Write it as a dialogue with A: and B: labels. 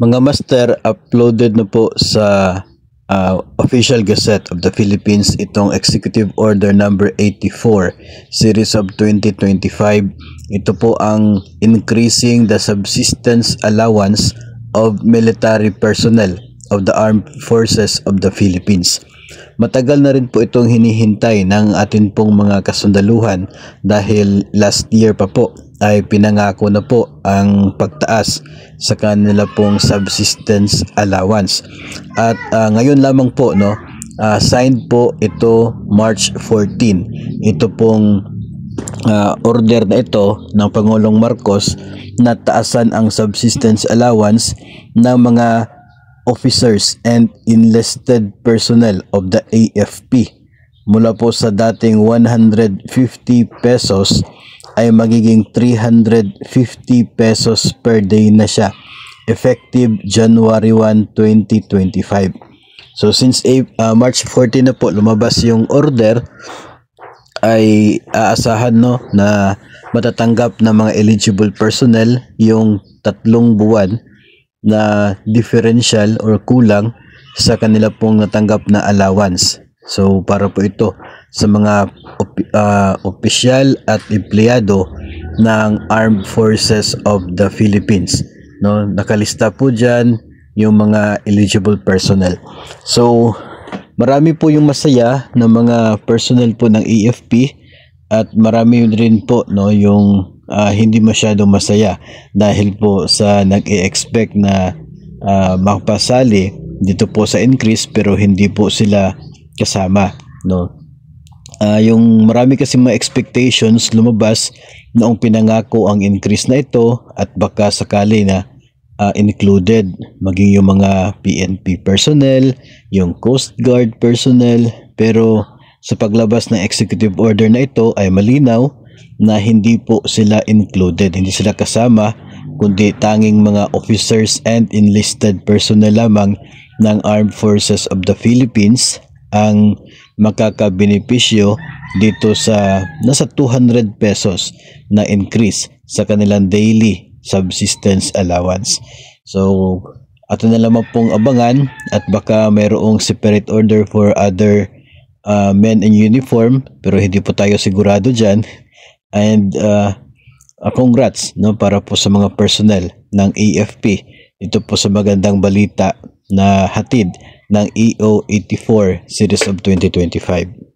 A: Mga master, uploaded na po sa Official Gazette of the Philippines itong Executive Order number 84 Series of 2025. Ito po ang increasing the subsistence allowance of military personnel of the Armed Forces of the Philippines. Matagal na rin po itong hinihintay ng atin pong mga kasundaluhan dahil last year pa po ay pinangako na po ang pagtaas sa kanila pong subsistence allowance. At ngayon lamang po signed po ito March 14. Ito pong order na ito ng Pangulong Marcos na taasan ang subsistence allowance ng mga officers and enlisted personnel of the AFP mula po sa dating 150 pesos ay magiging 350 pesos per day na siya effective January 1, 2025. So since March 14 na po lumabas yung order, ay aasahan na matatanggap ng mga eligible personnel yung 3 buwan na differential or kulang sa kanila pong natanggap na allowance. So para po ito sa mga opisyal at empleyado ng Armed Forces of the Philippines. Nakalista po dyan yung mga eligible personnel. So marami po yung masaya na mga personnel po ng AFP at marami rin po yung hindi masyado masaya dahil po sa nag-e-expect na makapasali dito po sa increase pero hindi po sila kasama. Yung marami kasi mga expectations lumabas noong pinangako ang increase na ito at baka sakali na included maging yung mga PNP personnel, yung Coast Guard personnel, pero sa paglabas ng executive order na ito ay malinaw na hindi po sila included, hindi sila kasama, kundi tanging mga officers and enlisted personnel lamang ng Armed Forces of the Philippines ang makakabenepisyo dito sa nasa 200 pesos na increase sa kanilang daily subsistence allowance. So ato na lamang pong abangan at baka mayroong separate order for other men in uniform pero hindi po tayo sigurado dyan. And congrats para po sa mga personnel ng AFP. Ito po sa magandang balita na hatid ng EO 84 Series of 2025.